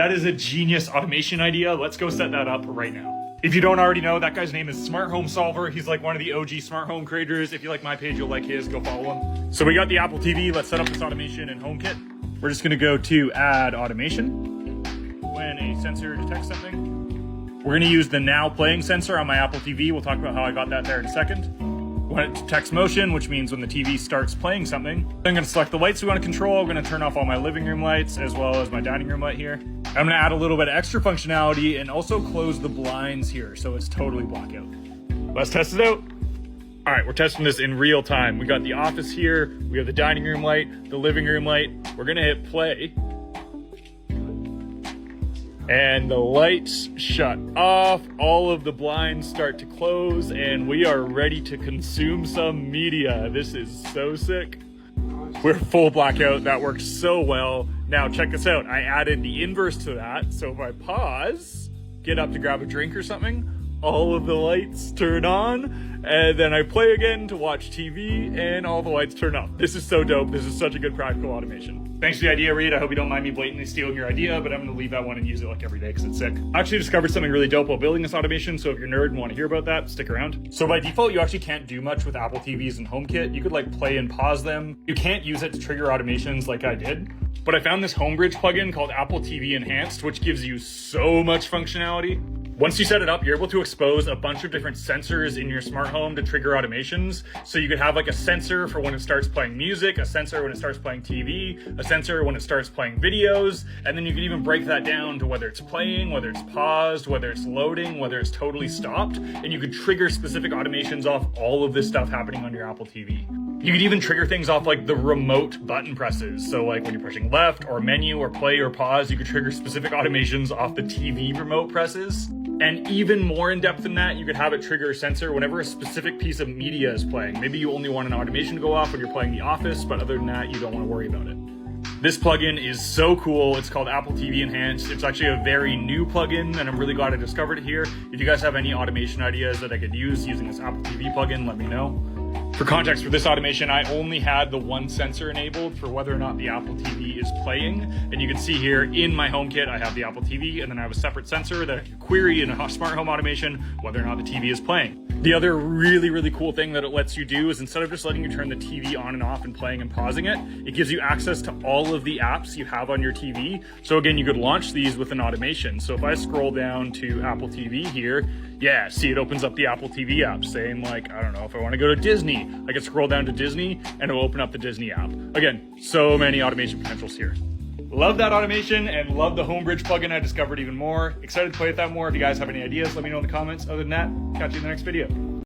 That is a genius automation idea. Let's go set that up right now. If you don't already know, that guy's name is Smart Home Solver. He's like one of the OG smart home creators. If you like my page, you'll like his, go follow him. So we got the Apple TV. Let's set up this automation in HomeKit. We're just gonna go to add automation. When a sensor detects something, we're gonna use the now playing sensor on my Apple TV. We'll talk about how I got that there in a second. When it detects motion, which means when the TV starts playing something. I'm gonna select the lights we wanna control. I'm gonna turn off all my living room lights as well as my dining room light here. I'm gonna add a little bit of extra functionality and also close the blinds here so it's totally blackout. Let's test it out. All right, we're testing this in real time. We got the office here, we have the dining room light, the living room light. We're gonna hit play. And the lights shut off, all of the blinds start to close, and we are ready to consume some media. This is so sick. We're full blackout, that worked so well. Now check this out, I added the inverse to that. So if I pause, get up to grab a drink or something, all of the lights turn on, and then I play again to watch TV, and all the lights turn off. This is so dope. This is such a good practical automation. Thanks for the idea, Reed. I hope you don't mind me blatantly stealing your idea, but I'm gonna leave that one and use it like every day because it's sick. I actually discovered something really dope while building this automation, so if you're a nerd and want to hear about that, stick around. So by default, you actually can't do much with Apple TVs and HomeKit. You could like play and pause them. You can't use it to trigger automations like I did. But I found this Homebridge plugin called Apple TV Enhanced, which gives you so much functionality. Once you set it up, you're able to expose a bunch of different sensors in your smart home to trigger automations. So you could have like a sensor for when it starts playing music, a sensor when it starts playing TV, a sensor when it starts playing videos, and then you can even break that down to whether it's playing, whether it's paused, whether it's loading, whether it's totally stopped, and you could trigger specific automations off all of this stuff happening on your Apple TV. You could even trigger things off like the remote button presses. So like when you're pushing left or menu or play or pause, you could trigger specific automations off the TV remote presses. And even more in depth than that, you could have it trigger a sensor whenever a specific piece of media is playing. Maybe you only want an automation to go off when you're playing The Office, but other than that, you don't want to worry about it. This plugin is so cool. It's called Apple TV Enhanced. It's actually a very new plugin, and I'm really glad I discovered it here. If you guys have any automation ideas that I could use using this Apple TV plugin, let me know. For context, for this automation, I only had the one sensor enabled for whether or not the Apple TV is playing. And you can see here in my HomeKit, I have the Apple TV, and then I have a separate sensor that I can query in a smart home automation whether or not the TV is playing. The other really, really cool thing that it lets you do is instead of just letting you turn the TV on and off and playing and pausing it, it gives you access to all of the apps you have on your TV. So again, you could launch these with an automation. So if I scroll down to Apple TV here, yeah, see, it opens up the Apple TV app saying like, I don't know, if I want to go to Disney, I can scroll down to Disney and it'll open up the Disney app. Again, so many automation potentials here. Love that automation and love the Homebridge plugin I discovered even more. Excited to play with that more. If you guys have any ideas, let me know in the comments. Other than that, catch you in the next video.